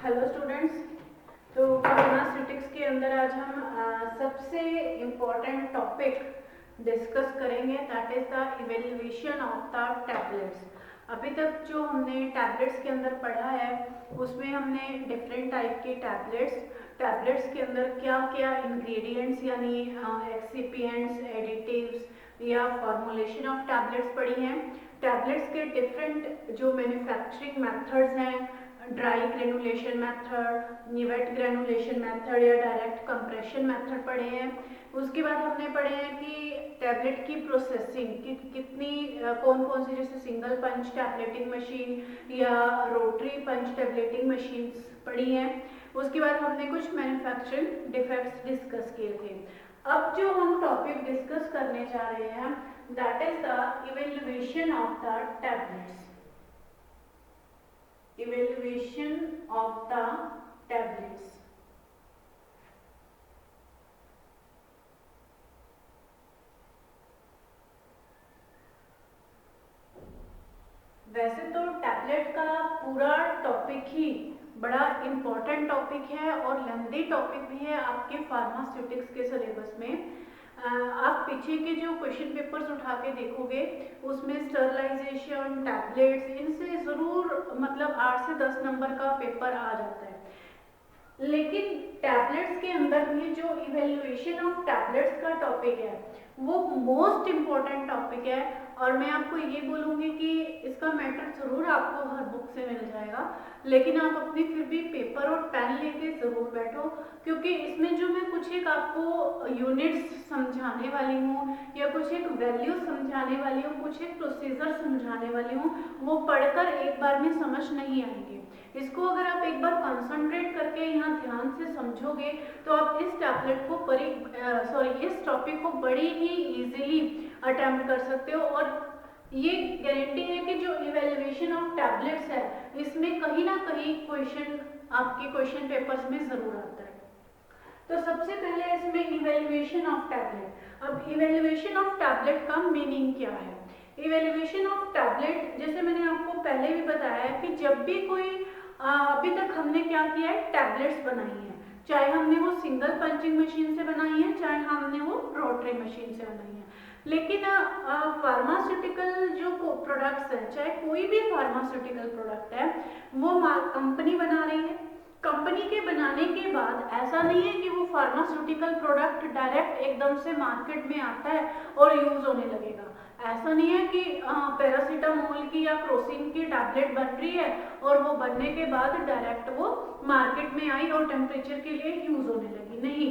Hello students. तो pharmaceutics के अंदर आज हम सबसे इम्पोर्टेंट टॉपिक डिस्कस करेंगे, that is the evaluation of the tablets. अभी तक जो हमने टैबलेट्स के अंदर पढ़ा है उसमें हमने डिफरेंट टाइप के टैबलेट्स के अंदर क्या क्या इंग्रेडिएंट्स यानी एक्सिपिएंट्स, एडिटिव्स या फॉर्मुलेशन ऑफ टैबलेट्स पढ़ी हैं। टैबलेट्स के डिफरेंट जो मैन्युफैक्चरिंग मेथड्स हैं, dry granulation method, wet granulation method या डायरेक्ट कंप्रेशन मेथड पढ़े हैं। उसके बाद हमने पढ़े हैं कि टैबलेट की प्रोसेसिंग कितनी कौन कौन सी, जैसे सिंगल पंच टैबलेटिंग मशीन या रोटरी पंच टैबलेटिंग मशीन पढ़ी हैं। उसके बाद हमने कुछ मैन्युफैक्चरिंग डिफेक्ट्स डिस्कस किए थे। अब जो हम टॉपिक डिस्कस करने जा रहे हैं that is the evaluation of the tablets. Evaluation of the tablets. वैसे तो टैबलेट का पूरा टॉपिक ही बड़ा इम्पोर्टेंट टॉपिक है और लेंथी टॉपिक भी है आपके फार्मास्यूटिक्स के सिलेबस में। आप पीछे के जो क्वेश्चन पेपर्स उठा के देखोगे उसमें स्टरलाइजेशन, टैबलेट्स, इनसे ज़रूर मतलब 8 से 10 नंबर का पेपर आ जाता है। लेकिन टैबलेट्स के अंदर भी जो इवेल्युएशन ऑफ टैबलेट्स का टॉपिक है वो मोस्ट इम्पॉर्टेंट टॉपिक है। और मैं आपको ये बोलूँगी कि इसका मैटर ज़रूर आपको हर बुक से मिल जाएगा, लेकिन आप अपनी फिर भी पेपर और पेन लेके ज़रूर बैठो, क्योंकि इसमें जो मैं कुछ एक आपको यूनिट्स समझाने वाली हूँ या कुछ एक वैल्यू समझाने वाली हूँ, कुछ एक प्रोसीजर समझाने वाली हूँ, वो पढ़कर एक बार में समझ नहीं आएंगे। इसको अगर आप एक बार कंसंट्रेट करके यहाँ ध्यान से समझोगे तो आप इस टैबलेट को इस टॉपिक को बड़ी ही इजीली अटेम्प्ट कर सकते हो। और ये गारंटी है कि जो इवेल्युएशन ऑफ टैबलेट्स है इसमें कहीं ना कहीं क्वेश्चन आपके क्वेश्चन पेपर्स में जरूर आता है। तो सबसे पहले इसमें इवेल्युएशन ऑफ टैबलेट। अब इवेल्युएशन ऑफ टैबलेट का मीनिंग क्या है? इवेल्युएशन ऑफ टैबलेट, जैसे मैंने आपको पहले भी बताया है कि जब भी कोई अभी तक हमने क्या किया है, टैबलेट्स बनाई है, चाहे हमने वो सिंगल पंचिंग मशीन से बनाई है, चाहे हमने वो रोटरी मशीन से बनाई है। लेकिन फार्मास्यूटिकल जो प्रोडक्ट्स हैं, चाहे कोई भी फार्मास्यूटिकल प्रोडक्ट है, वो कंपनी बना रही है। कंपनी के बनाने के बाद ऐसा नहीं है कि वो फार्मास्यूटिकल प्रोडक्ट डायरेक्ट एकदम से मार्केट में आता है और यूज होने लगेगा। ऐसा नहीं है कि पैरासीटामोल की या क्रोसिन की टैबलेट बन रही है और वो बनने के बाद डायरेक्ट वो मार्केट में आई और टेम्परेचर के लिए यूज होने लगी। नहीं,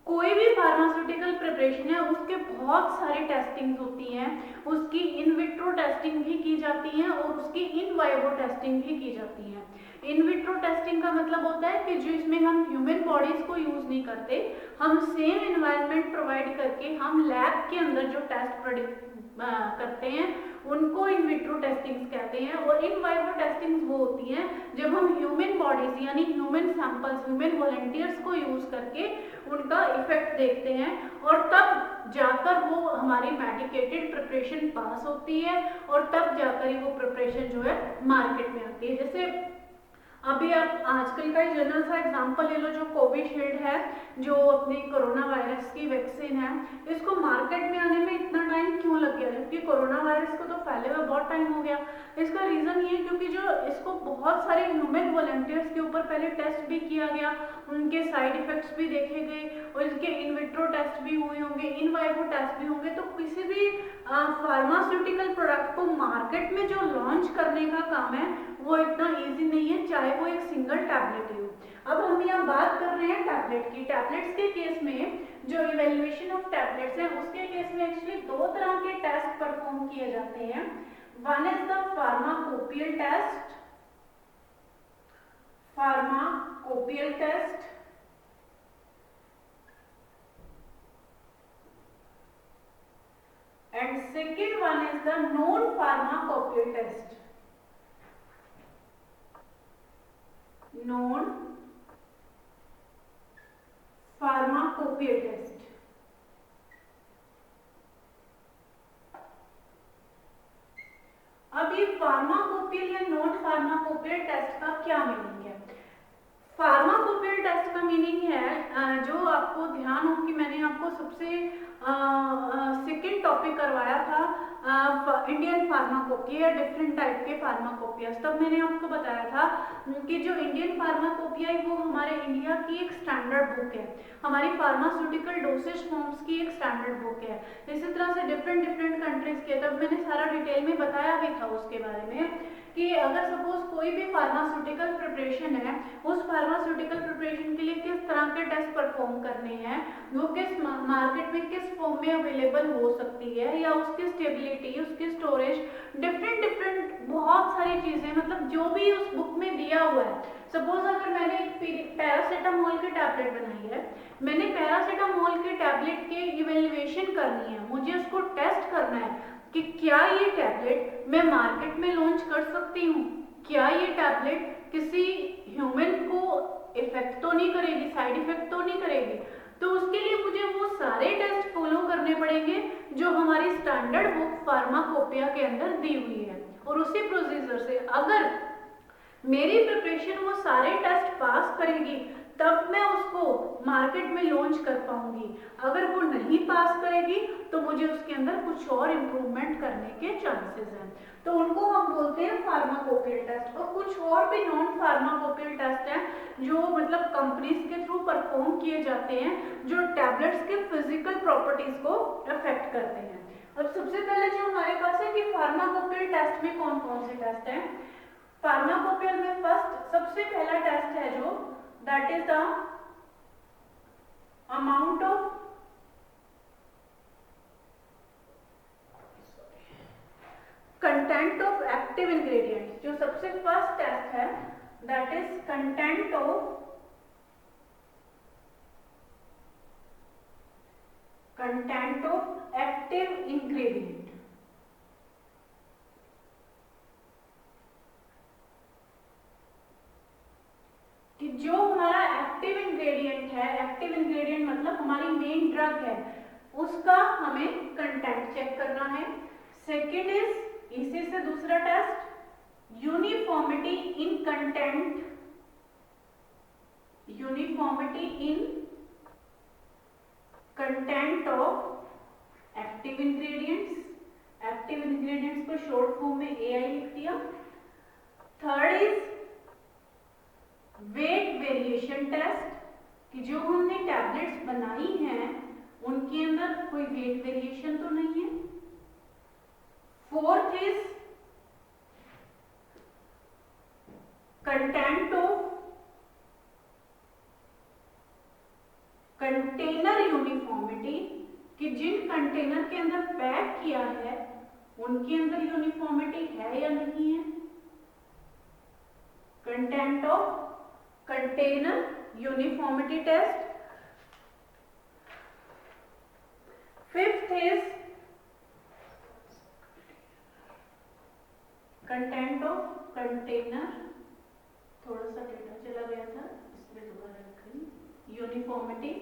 कोई भी फार्मास्यूटिकल प्रिपरेशन है उसके बहुत सारी टेस्टिंग्स होती हैं, उसकी इन विट्रो टेस्टिंग भी की जाती है और उसकी इन वाइवो टेस्टिंग भी की जाती है। इन विट्रो टेस्टिंग का मतलब होता है कि जो इसमें हम ह्यूमन बॉडीज को यूज नहीं करते, हम सेम एनवायरनमेंट प्रोवाइड करके हम लैब के अंदर जो टेस्ट करते हैं उनको इन विट्रो टेस्टिंग्स कहते हैं। और इन वाइवो टेस्टिंग्स वो होती हैं जब हम ह्यूमन बॉडीज यानी ह्यूमन सैंपल्स, ह्यूमन वॉलंटियर्स को यूज करके उनका इफेक्ट देखते हैं और तब जाकर वो हमारी मेडिकेटेड प्रिपरेशन पास होती है और तब जाकर ही वो प्रिपरेशन जो है मार्केट में आती है। जैसे अभी आप आजकल का ही जनरल सा एग्जांपल ले लो, जो कोविशील्ड है, जो अपनी कोरोना वायरस की वैक्सीन है, इसको मार्केट में आने में इतना टाइम क्यों लग गया? जबकि कोरोना वायरस को तो फैले हुए बहुत टाइम हो गया। इसका रीजन ये है क्योंकि जो इसको बहुत सारे ह्यूमन वॉलंटियर्स के ऊपर पहले टेस्ट भी किया गया, उनके साइड इफेक्ट्स भी देखे गए और इनके इन विट्रो टेस्ट भी हुए होंगे, इन वाइवो टेस्ट भी होंगे। तो किसी भी फार्मास्यूटिकल प्रोडक्ट को मार्केट में जो लॉन्च करने का काम है वो इतना इजी नहीं है, चाहे वो एक सिंगल टैबलेट ही हो। अब हम यहाँ बात कर रहे हैं टैबलेट की। टैबलेट्स के केस में जो इवेल्युएशन ऑफ टैबलेट्स है उसके केस में एक्चुअली दो तरह के टेस्ट परफॉर्म किए जाते हैं। One is the pharmacopoeial test, pharmacopoeial test, and second one is the non pharmacopoeia test, non pharmacopoeia test। अब ये फार्माकोपियल या नॉन फार्माकोपियल टेस्ट का क्या मीनिंग है? फार्माकोपियल टेस्ट का मीनिंग है, जो आपको ध्यान हो कि मैंने आपको सबसे सेकेंड टॉपिक करवाया था इंडियन फार्माकोपिया, डिफरेंट टाइप के फार्माकोपिया। तब मैंने आपको बताया था कि जो इंडियन फार्माकोपिया है वो हमारे इंडिया की एक स्टैंडर्ड बुक है, हमारी फार्मास्यूटिकल डोसेज फॉर्म्स की एक स्टैंडर्ड बुक है। इसी तरह से डिफरेंट डिफरेंट कंट्रीज के, तब मैंने सारा डिटेल में बताया भी था उसके बारे में कि अगर सपोज कोई भी फार्मास्यूटिकल प्रिपरेशन है, उस फार्मास्यूटिकल प्रिपरेशन के लिए किस तरह के टेस्ट परफॉर्म करने हैं, वो किस मार्केट में किस फॉर्म में अवेलेबल हो सकती है, या उसकी स्टेबिलिटी, उसकी स्टोरेज, डिफरेंट डिफरेंट बहुत सारी चीजें, मतलब जो भी उस बुक में दिया हुआ है। सपोज अगर मैंने एक पैरासीटामोल की टैबलेट बनाई है, मैंने पैरासीटामोल के टैबलेट की इवेल्युएशन करनी है, मुझे उसको टेस्ट करना है कि क्या ये टैबलेट मैं मार्केट में लॉन्च कर सकती हूँ, क्या ये टैबलेट किसी ह्यूमन को इफेक्ट तो नहीं करेगी, साइड इफेक्ट तो नहीं करेगी। तो उसके लिए मुझे वो सारे टेस्ट फॉलो करने पड़ेंगे जो हमारी स्टैंडर्ड बुक फार्माकोपिया के अंदर दी हुई है। और उसी प्रोसीजर से अगर मेरी प्रिपरेशन वो सारे टेस्ट पास करेगी तब मैं उसको मार्केट में लॉन्च कर पाऊंगी। अगर वो नहीं पास करेगी तो मुझे उसके अंदर कुछ और इम्प्रूवमेंट करने के चांसेस हैं, तो उनको हम बोलते हैं फार्माकोपियल टेस्ट। और कुछ और भी नॉन फार्माकोपियल टेस्ट हैं जो मतलब कंपनीज के थ्रू परफॉर्म किए जाते हैं, जो टैबलेट्स के फिजिकल प्रॉपर्टीज को अफेक्ट करते हैं। अब सबसे पहले जो हमारे पास है कि फार्माकोपियल टेस्ट में कौन कौन से टेस्ट हैं। फार्माकोपियल में फर्स्ट सबसे पहला टेस्ट है जो that is the amount of content of active ingredients. जो सबसे फर्स्ट टेस्ट है that is content of active ingredient. कि जो हमारा एक्टिव इंग्रेडिएंट है, एक्टिव इंग्रेडिएंट मतलब हमारी मेन ड्रग है, उसका हमें कंटेंट चेक करना है। सेकेंड इज, इसी से दूसरा test, uniformity in content, uniformity in content of active ingredients. Active ingredients को शॉर्ट फॉर्म में AI लिख दिया। Third is weight variation test, कि जो हमने टैबलेट्स बनाई हैं उनके अंदर कोई वेट वेरिएशन तो नहीं है। Fourth is content of container uniformity, कि जिन कंटेनर के अंदर पैक किया है उनके अंदर यूनिफॉर्मिटी है या नहीं है। Content of container uniformity test. Fifth is content of container, थोड़ा सा डेटा चला गया था इसलिए दोबारा लिख रही, uniformity.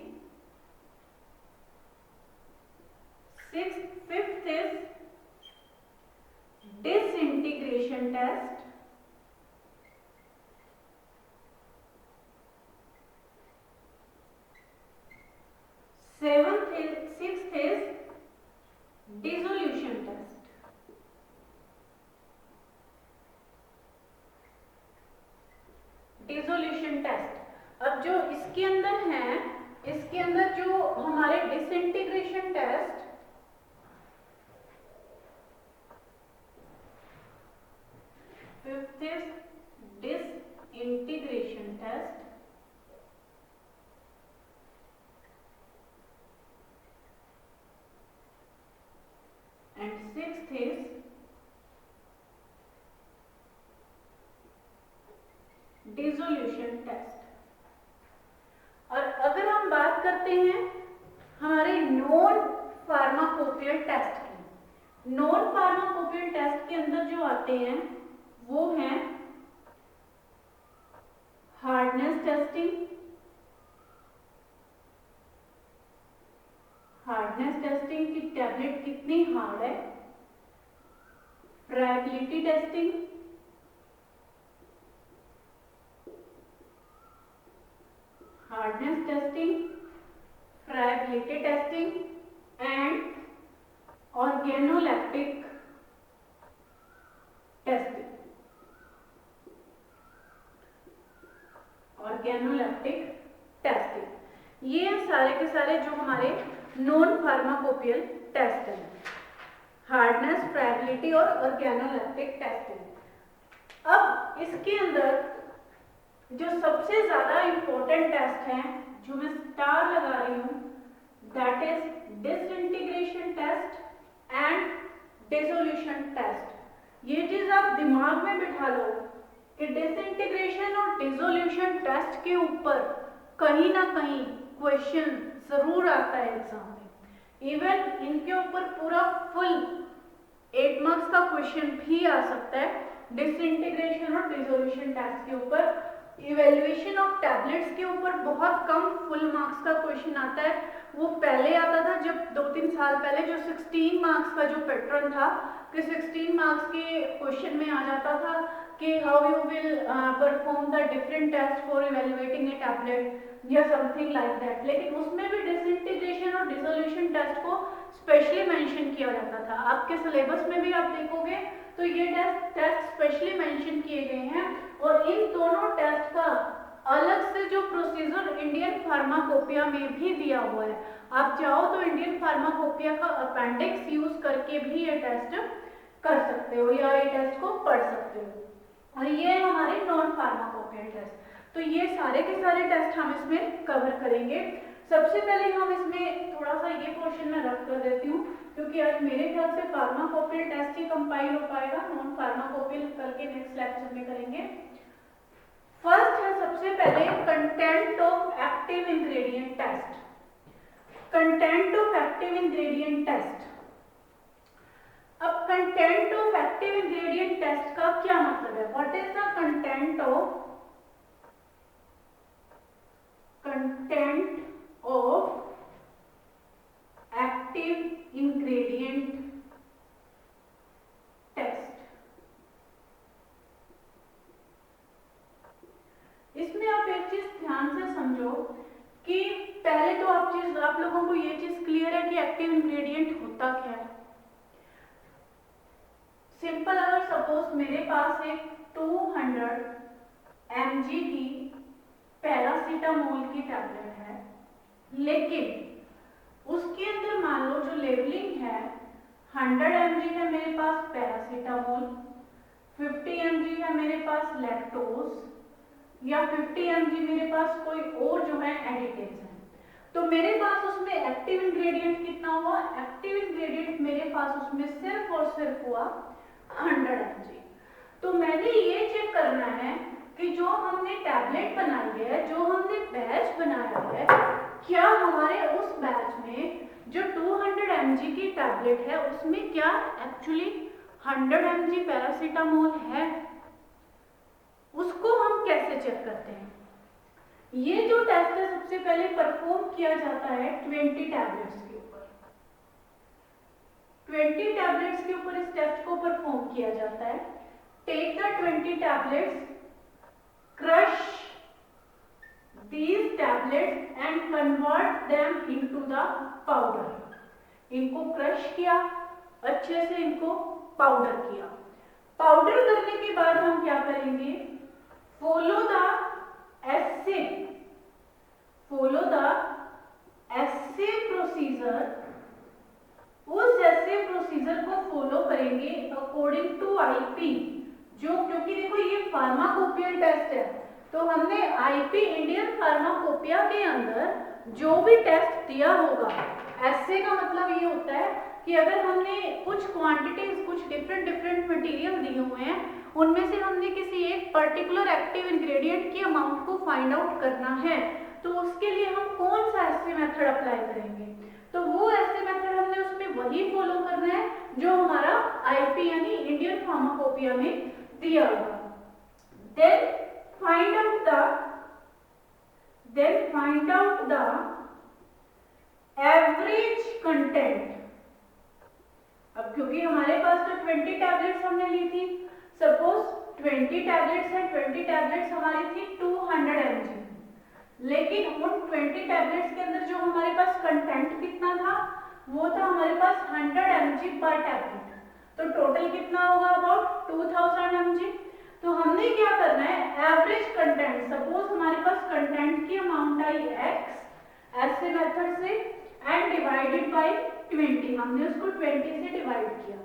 Fifth is disintegration test. Sixth is dissolution test. Dissolution test. अब जो इसके अंदर है, इसके अंदर जो हमारे disintegration test, fifth is disintegration test. And sixth is dissolution test. और अगर हम बात करते हैं हमारे नॉन फार्माकोपियल टेस्ट की, नॉन फार्माकोपियल टेस्ट के अंदर जो आते हैं वो हैं हार्डनेस टेस्टिंग, हार्डनेस टेस्टिंग की टैबलेट कितनी हार्ड है, friability testing, hardness testing, फ्रायबिलिटी testing and organoleptic testing. Organoleptic testing, ये सारे के सारे जो हमारे नॉन फार्माकोपियल टेस्ट हैं, हार्डनेस, फ्रायबिलिटी और ऑर्गेनोलैक्टिक टेस्टिंग। अब इसके अंदर जो सबसे ज्यादा इंपॉर्टेंट टेस्ट है, जो मैं स्टार लगा रही हूं, that is disintegration test and dissolution test. ये चीज आप दिमाग में बिठा लो कि डिसइंटीग्रेशन और डिसोल्यूशन टेस्ट के ऊपर कहीं ना कहीं क्वेश्चन जरूर आता है एग्जाम में। इवन इनके ऊपर पूरा फुल 8 मार्क्स का क्वेश्चन भी आ सकता है डिसइंटीग्रेशन और डिसोल्यूशन टेस्ट के ऊपर। इवेल्युएशन ऑफ टैबलेट्स के ऊपर बहुत कम फुल मार्क्स का क्वेश्चन आता है। वो पहले आता था जब 2-3 साल पहले, जो 16 मार्क्स का जो पैटर्न था कि 16 मार्क्स के क्वेश्चन में आ जाता था कि how you will perform the different test for evaluating a tablet या समथिंग लाइक दैट। लेकिन उसमें भी डिसइंटीग्रेशन और डिसोल्यूशन टेस्ट को स्पेशली मेंशन किया जाता था। आपके सिलेबस में भी आप देखोगे तो ये टेस्ट स्पेशली मेंशन किए गए हैं। और इन दोनों टेस्ट का अलग से जो प्रोसीजर इंडियन फार्माकोपिया में भी दिया हुआ है, आप चाहो तो इंडियन फार्माकोपिया का अपेंडिक्स यूज करके भी ये टेस्ट कर सकते हो या ये टेस्ट को पढ़ सकते हो। और ये हमारे नॉन फार्माकोपियल टेस्ट। तो ये सारे के सारे टेस्ट हम इसमें कवर करेंगे। सबसे पहले हम इसमें थोड़ा सा ये क्वेश्चन मैं रख कर देती हूँ, क्योंकि आज मेरे ख्याल से फार्माकोपियल टेस्ट ही कंपाइल हो पाएगा, नॉन फार्माकोपियल करके नेक्स्ट लेक्चर में करेंगे। फर्स्ट है सबसे पहले content of active ingredient test. Content of active ingredient test. अब content of active ingredient test का क्या मतलब है? What is the content of active ingredient test. इसमें आप एक चीज ध्यान से समझो कि पहले तो आप लोगों को ये चीज क्लियर है कि एक्टिव इंग्रेडिएंट होता क्या है। सिंपल, अगर सपोज मेरे पास एक 200 mg की पैरासीटामोल की टैबलेट है, लेकिन उसके अंदर मान लो जो लेबलिंग है 100 mg है मेरे पास पैरासीटामोल, 50 mg है मेरे पास लैक्टोज या 50 mg मेरे पास कोई और जो है एडिटिव्स हैं। तो मेरे पास उसमें एक्टिव इंग्रेडिएंट कितना हुआ? एक्टिव इंग्रेडिएंट मेरे पास उसमें सिर्फ और सिर्फ हुआ 100 mg। तो मैंने ये चेक करना है कि जो हमने टैबलेट बनाई है, जो हमने बैच बनाया है, क्या हमारे उस बैच में जो 200 mg की टैबलेट है उसमें क्या एक्चुअली 100 mg पैरासीटामोल है? उसको हम कैसे चेक करते हैं? ये जो टेस्ट है सबसे पहले परफॉर्म किया जाता है 20 टैबलेट्स के ऊपर। 20 टैबलेट्स के ऊपर इस टेस्ट को परफॉर्म किया जाता है। Take the 20 tablets, crush these tablets and convert them into the powder। इनको क्रश किया, अच्छे से इनको पाउडर किया। पाउडर करने के बाद हम क्या करेंगे? Follow the essay procedure. उस एस्से प्रोसीजर को फॉलो करेंगे अकॉर्डिंग टू आईपी। क्योंकि देखो ये फार्माकोपियल टेस्ट है, तो हमने आईपी इंडियन फार्माकोपिया के अंदर जो भी टेस्ट दिया होगा, एस्से का मतलब ये होता है कि अगर हमने कुछ क्वांटिटीज, कुछ डिफरेंट मटेरियल दिए हुए हैं, उनमें से हमने किसी एक पर्टिकुलर एक्टिव इंग्रेडिएंट की अमाउंट को फाइंड आउट करना है, तो उसके लिए हम कौन सा एस्से मेथड अप्लाई करेंगे? तो वो एस्से मेथड हमने उसमें वही फॉलो करना है जो हमारा आईपी यानी इंडियन फार्माकोपिया में दिया हुआ। Then find out the average content। अब क्योंकि हमारे पास तो 20 टैबलेट्स हमने ली थी, सपोज 20 टैबलेट्स है, 20 टैबलेट्स हमारी थी 200 mg। लेकिन उन 20 टैबलेट्स के अंदर जो हमारे पास कंटेंट कितना था, वो था हमारे पास 100 mg पर टैबलेट। तो टोटल कितना होगा, अबाउट 2000 mg। तो हमने क्या करना है, एवरेज कंटेंट, सपोज हमारे पास कंटेंट की अमाउंट आई x ऐसे मेथड से एंड डिवाइडेड बाय 20, हमने उसको 20 से डिवाइड किया।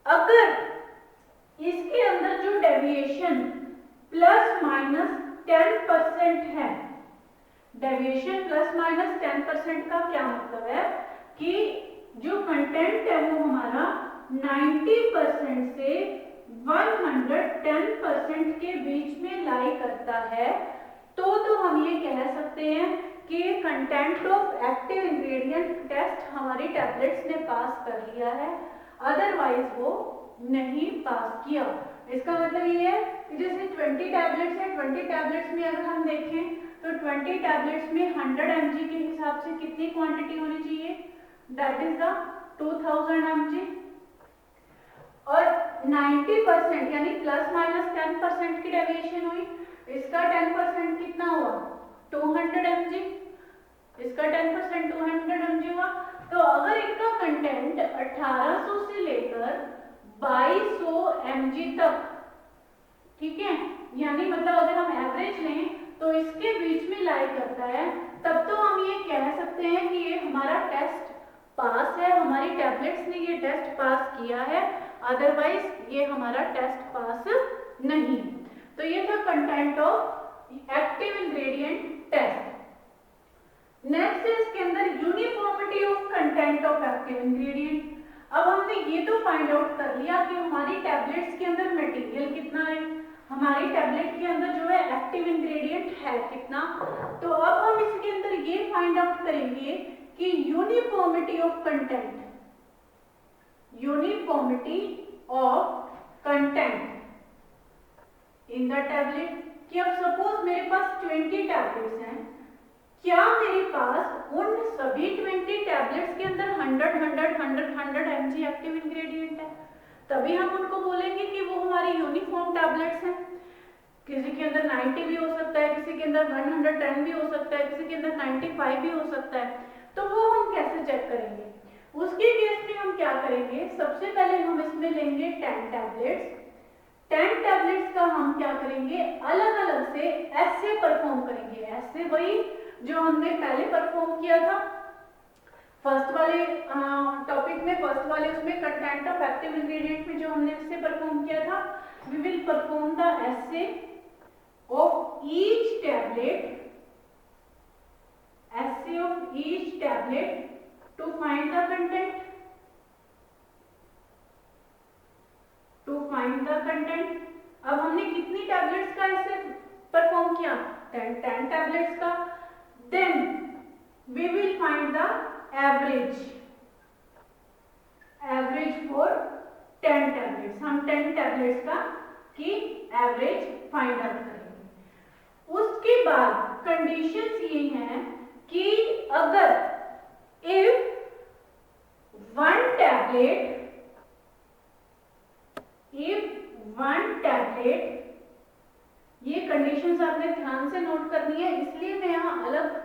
अगर इसके अंदर जो डेविएशन प्लस माइनस 10% है, डेविएशन प्लस माइनस 10% का क्या मतलब है कि जो कंटेंट है वो हमारा 90% से 110% के बीच में लाई करता है, तो हम ये कह सकते हैं कि content of active ingredient test हमारी टैबलेट्स ने पास कर लिया है, अदरवाइज वो नहीं पास किया। इसका मतलब ये है कि जैसे 20 टैबलेट्स है, 20 टैबलेट्स में अगर हम देखें तो 20 टैबलेट्स में 100 mg के हिसाब से कितनी क्वांटिटी होनी चाहिए, दैट इज द 2000 mg। और 90% यानी प्लस माइनस 10% की डेविएशन हुई, इसका 10% कितना हुआ, 200 mg, इसका 10% 200 mg हुआ। तो अगर इनका कंटेंट 1800 से लेकर 2200 mg तक, ठीक है, यानी मतलब अगर हम एवरेज लें तो इसके बीच में लाई करता है, तब तो हम ये कह सकते हैं कि ये हमारा टेस्ट पास है, हमारी टैबलेट्स ने ये टेस्ट पास किया है, अदरवाइज ये हमारा टेस्ट पास नहीं। तो ये था content of active ingredient test. Next है इसके अंदर uniformity of content of active ingredient. अब हमने ये तो फाइंड आउट कर लिया कि हमारी टैबलेट्स के अंदर मटेरियल कितना है, हमारी टैबलेट के अंदर जो है एक्टिव इंग्रेडिएंट है कितना। तो अब हम इसके अंदर ये फाइंड आउट करेंगे कि uniformity of content, uniformity of content in the tablet. कि अब सपोज मेरे पास 20 टैबलेट्स हैं, क्या मेरे पास उन सभी 20 टैबलेट्स के अंदर 100 mg एक्टिव इंग्रेडिएंट है, तभी हम उनको बोलेंगे कि वो हमारी यूनिफॉर्म टैबलेट्स हैं। किसी के अंदर 90 भी हो सकता है, किसी के अंदर 110 भी हो सकता है, किसी के अंदर 95 भी हो सकता है। तो वो हम कैसे चेक करेंगे, उसके केस में हम क्या करेंगे, सबसे पहले हम इसमें लेंगे 10 टैबलेट्स। 10 टैबलेट्स का हम क्या करेंगे, अलग अलग से ऐसे परफॉर्म करेंगे, ऐसे वही जो हमने पहले परफॉर्म किया था फर्स्ट वाले टॉपिक में, फर्स्ट वाले उसमें कंटेंट ऑफ एक्टिव इंग्रेडिएंट में जो हमने इससे परफॉर्म किया था। We will perform the assay of each tablet, essay of each tablet to find the content, to find the content। अब हमने कितनी टैबलेट्स का ऐसे परफॉर्म किया, 10 टैबलेट्स का। Then we will find the average, average for 10 tablets. हम 10 tablets का की एवरेज फाइंड आउट करेंगे। उसके बाद कंडीशंस ये हैं कि अगर if one tablet, ये कंडीशंस आपने ध्यान से नोट करनी है, इसलिए मैं यहाँ अलग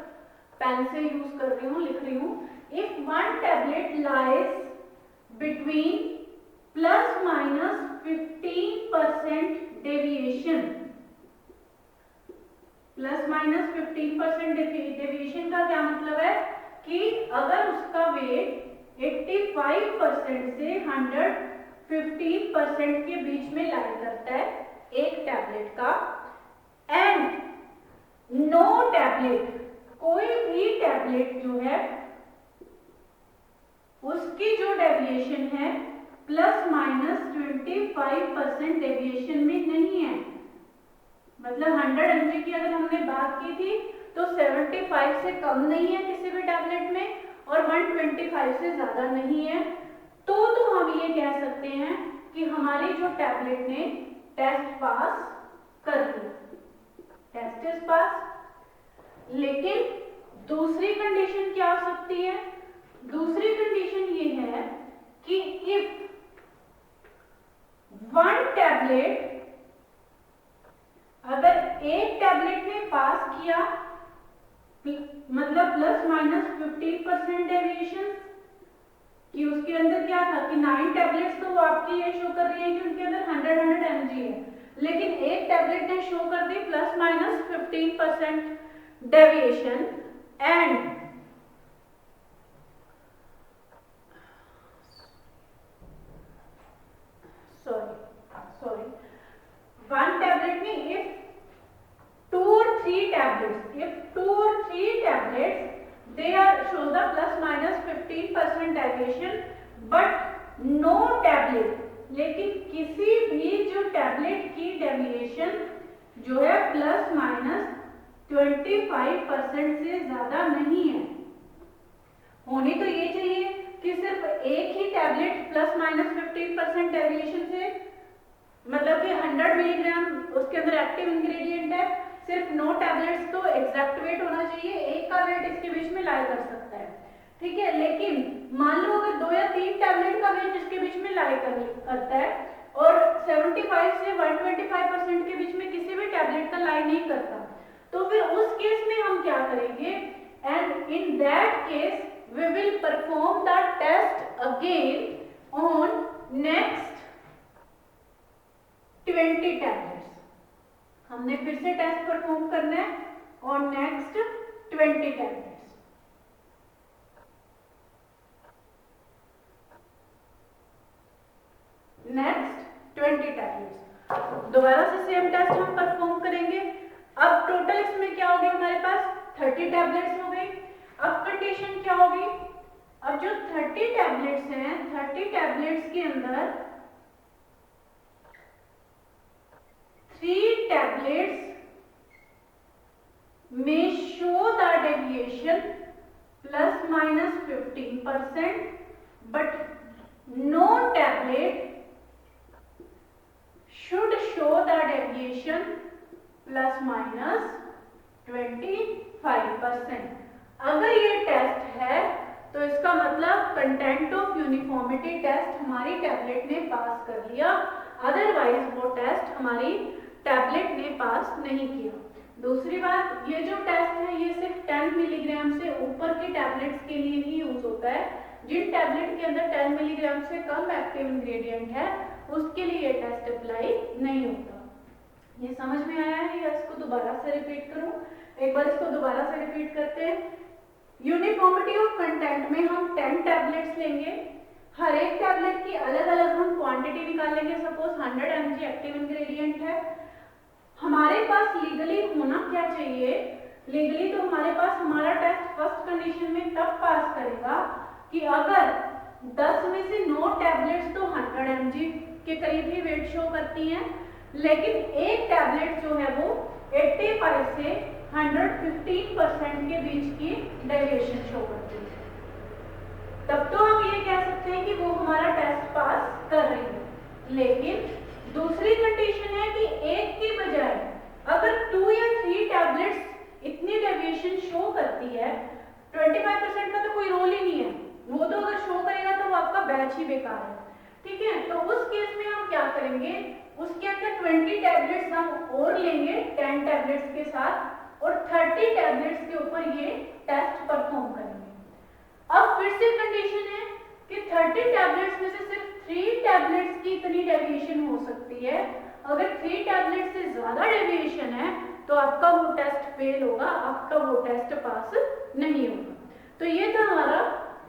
पेन से यूज कर रही हूँ, लिख रही हूँ। If one tablet lies between plus minus 15% deviation, plus minus 15% deviation का क्या मतलब है कि अगर उसका वेट 85% से 115% के बीच में लाई करता है एक टैबलेट का, एंड नो टैबलेट, कोई भी टैबलेट जो है उसकी जो डेविएशन है प्लस माइनस 25% डेविएशन में नहीं है, मतलब 100 mg की अगर हमने बात की थी तो 75 से कम नहीं है किसी भी टैबलेट में और 125 से ज्यादा नहीं है, तो हम ये कह सकते हैं कि हमारी जो टैबलेट ने टेस्ट पास कर लिया, टेस्ट इज पास। लेकिन दूसरी कंडीशन क्या हो सकती है, दूसरी कंडीशन ये है कि इफ वन टैबलेट, अगर एक टैबलेट ने पास किया मतलब प्लस माइनस 15% डेविएशन, कि उसके अंदर क्या था कि 9 टैबलेट्स तो वो आपकी ये शो कर रही है कि उनके अंदर 100 mg है, लेकिन एक टैबलेट ने शो कर दी plus minus 15% deviation and sorry one tablet में if 2 or 3 tablets they are show the plus minus 15% deviation but no tablet, लेकिन किसी भी जो टैबलेट की डेविएशन जो है प्लस माइनस 25% से ज्यादा नहीं है। होनी तो ये चाहिए कि सिर्फ एक ही टैबलेट प्लस माइनस 15% डेविएशन से, मतलब कि 100 मिलीग्राम उसके अंदर एक्टिव इंग्रेडिएंट है, सिर्फ 9 टैबलेट्स तो एग्जैक्ट वेट होना चाहिए, एक का वेट इसके बीच में लाई कर सकता है, ठीक है। लेकिन मान लो अगर 2 या 3 टैबलेट का वेट इसके बीच में लाई करता है और 75 से 125% के बीच में किसी भी टैबलेट का लाई नहीं करता, तो फिर उस केस में हम क्या करेंगे, and in that case we will perform the test again on next 20 tablets। हमने फिर से टेस्ट परफॉर्म करना है on next 20 tablets। Next 20 tablets दोबारा से सेम टेस्ट हम परफॉर्म करेंगे। अब टोटल इसमें क्या हो गया, हमारे पास 30 टैबलेट्स हो गई। अब कंडीशन क्या होगी, अब जो 30 टैबलेट्स हैं 30 टैबलेट्स के अंदर 3 टैबलेट्स में show the deviation plus minus 15%, but no tablet should show the deviation plus minus 25%। अगर ये टेस्ट है तो इसका मतलब कंटेंट ऑफ यूनिफॉर्मिटी टेस्ट हमारी टैबलेट ने पास कर लिया, अदरवाइज वो टेस्ट हमारी टैबलेट ने पास नहीं किया। दूसरी बात, ये जो टेस्ट है ये सिर्फ 10 मिलीग्राम से ऊपर के टैबलेट्स के लिए ही यूज होता है। जिन टैबलेट के अंदर 10 मिलीग्राम से कम एक्टिव इंग्रेडिएंट है उसके लिए ये टेस्ट अप्लाई नहीं होता। ये समझ में आया है या इसको दोबारा से रिपीट करूं? एक बार इसको दोबारा से रिपीट करते हैं। यूनिफॉर्मिटी ऑफ कंटेंट में हम 10 टैबलेट्स लेंगे, हर एक टैबलेट की अलग अलग हम क्वांटिटी निकालेंगे। सपोज 100 mg एक्टिव इंग्रेडिएंट है, हमारे पास लीगली होना क्या चाहिए, लीगली तो हमारे पास हमारा टेस्ट फर्स्ट कंडीशन में तब पास करेगा कि अगर 10 में से 9 टैबलेट्स तो 100 mg के करीब ही वेट शो करती हैं, लेकिन एक टैबलेट जो है वो 85 से 115% के बीच की डेविएशन शो करती है, तब तो हम ये कह सकते हैं कि वो हमारा टेस्ट पास कर रही है। लेकिन दूसरी कंडीशन है कि एक की बजाय अगर 2 या 3 टैबलेट्स इतनी डेविएशन शो करती है, 25% का तो कोई रोल ही नहीं है, वो तो अगर शो करेगा तो वो आपका बैच ही बेकार है, ठीक है। तो उस केस में हम क्या करेंगे, उसके अंदर 20 टैबलेट्स हम और लेंगे 10 टैबलेट्स के साथ और 30 टैबलेट्स के ऊपर ये टेस्ट परफॉर्म करेंगे। अब फिर से कंडीशन है कि 30 टैबलेट्स में से सिर्फ 3 टैबलेट्स की इतनी डेविएशन हो सकती है। अगर 3 टैबलेट से ज्यादा डेविएशन है तो आपका वो टेस्ट फेल होगा, आपका वो टेस्ट पास नहीं होगा। तो ये था हमारा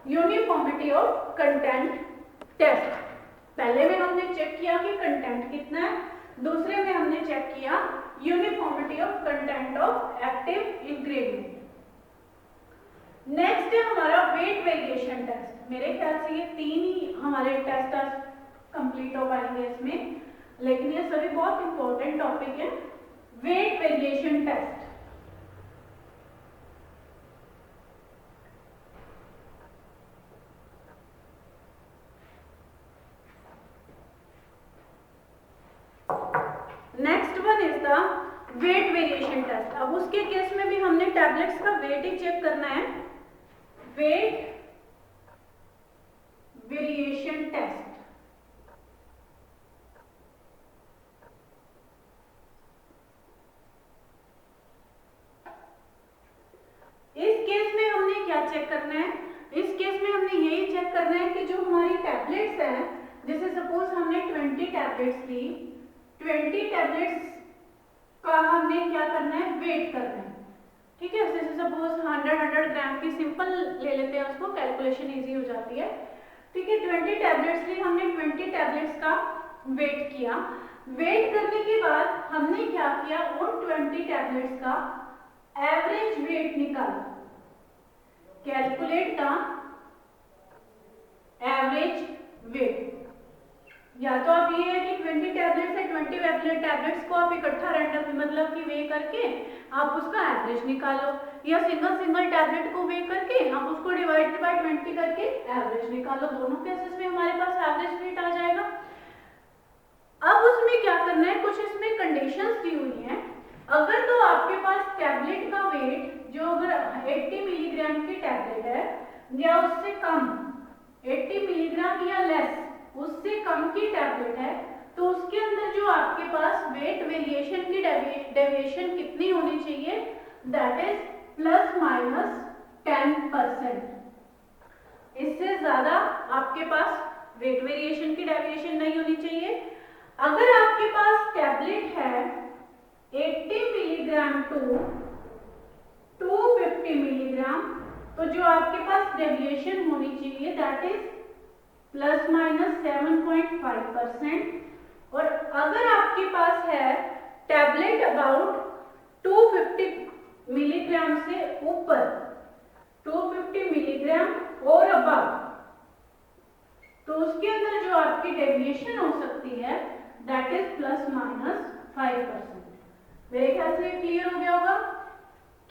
यूनिफॉर्मिटी ऑफ कंटेंट टेस्ट। पहले में हमने चेक किया कि कंटेंट कितना है, दूसरे में हमने चेक किया uniformity of content of active ingredient. Next है हमारा वेट वेरिएशन टेस्ट। मेरे ख्याल से ये 3 ही हमारे टेस्ट कंप्लीट हो पाएंगे इसमें, लेकिन ये सभी बहुत इंपॉर्टेंट टॉपिक है। Weight variation test, next one is the weight variation test. अब उसके केस में भी हमने टैबलेट्स का वेट ही चेक करना है। वेट वेरिएशन टेस्ट, टैबलेट्स का हमने क्या करना है, वेट करना है। ठीक है, जैसे सपोज 100 ग्राम की सिंपल ले लेते हैं, उसको कैलकुलेशन इजी हो जाती है। ठीक है, 20 टैबलेट्स ली हमने, 20 टैबलेट्स का वेट किया। वेट करने के बाद हमने क्या किया, उन 20 टैबलेट्स का एवरेज वेट निकाला। Calculate the average weight. या तो आप ये है कि 20 टैबलेट्स है, 20 टैबलेट्स को आप इकट्ठा रैंडम मतलब कि वे करके आप उसका एवरेज निकालो, या सिंगल टैबलेट को वे करके आप उसको डिवाइड बाय 20 करके एवरेज निकालो। दोनों केसेस में हमारे पास एवरेज वेट आ जाएगा। अब उसमें क्या करना है, कुछ इसमें कंडीशंस दी हुई हैं। अगर तो आपके पास टैबलेट का वेट जो अगर 80 मिलीग्राम की टैबलेट है या उससे कम, 80 मिलीग्राम या लेस, उससे कम की टैबलेट है, तो उसके अंदर जो आपके पास वेट वेरिएशन की डेविएशन कितनी होनी चाहिए, दैट इज ±10%। इससे ज्यादा आपके पास वेट वेरिएशन की डेविएशन नहीं होनी चाहिए। अगर आपके पास टैबलेट है 80 मिलीग्राम टू 250 मिलीग्राम, तो जो आपके पास डेविएशन होनी चाहिए दैट इज ±7.5%। और अगर आपके पास है टैबलेट अबाउट 250 मिलीग्राम से ऊपर, 250 मिलीग्राम और अबव, तो उसके अंदर जो आपकी डेविएशन हो सकती है दैट इज ±5%। मेरे ख्याल से क्लियर हो गया होगा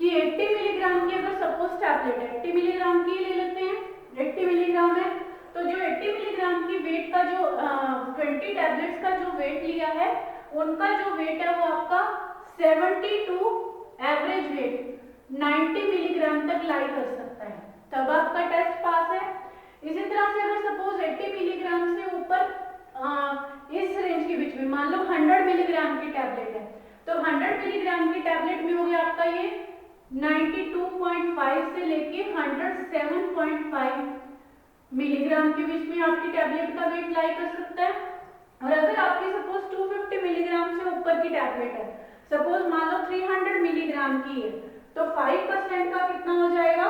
कि 80 मिलीग्राम की अगर सपोज टैबलेट है, 80 मिलीग्राम की ले लेते हैं, 80 मिलीग्राम है, तो जो 80 मिलीग्राम की वेट का जो 20 टैबलेट्स का जो वेट लिया है, उनका जो वेट है वो आपका 70 टू एवरेज वेट 90 मिलीग्राम तक लाई कर सकता है, तब आपका टेस्ट पास है। इसी तरह से अगर सपोज 80 मिलीग्राम से ऊपर इस रेंज के बीच में मान लो 100 मिलीग्राम की टैबलेट है, तो 100 मिलीग्राम की टैबलेट में हो गया आपका ये 92.5 से लेके 107.5 मिलीग्राम के बीच में आपकी टैबलेट का वेट लाई कर सकता है। और अगर आपकी सपोज 250 मिलीग्राम से ऊपर की टैबलेट है, सपोज मान लो 300 मिलीग्राम की है, तो 5% का कितना हो जाएगा,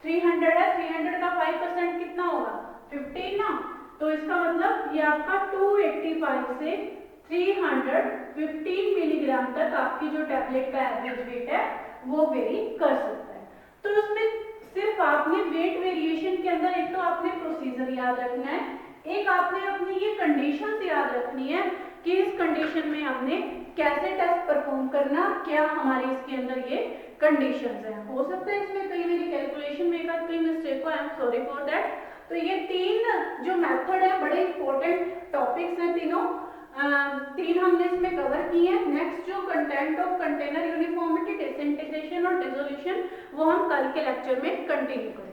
300 है, 300 का 5% कितना होगा, 15 ना। तो इसका मतलब ये आपका 285 से 315 मिलीग्राम तक आपकी जो टैबलेट का एवरेज वेट है वो वेरी कर सकता है। तो उसमें सिर्फ आपने वेट वेरिएशन के अंदर एक तो आपने प्रोसीजर याद रखना है, एक आपने अपनी ये कंडीशंस याद रखनी है कि इस कंडीशन में हमने कैसे टेस्ट परफॉर्म करना, क्या हमारी इसके अंदर ये कंडीशंस हैं। हो सकता है इसमें कई मेरी कैलकुलेशन में एक कई मिस्टेक हो, I am sorry for that. तो ये तीन जो मेथड है बड़े इंपॉर्टेंट टॉपिक्स हैं, तीन हमने इसमें कवर किए हैं। नेक्स्ट जो content of container uniformity, disintegration और डिसोल्यूशन, वो हम कल के लेक्चर में कंटिन्यू करेंगे।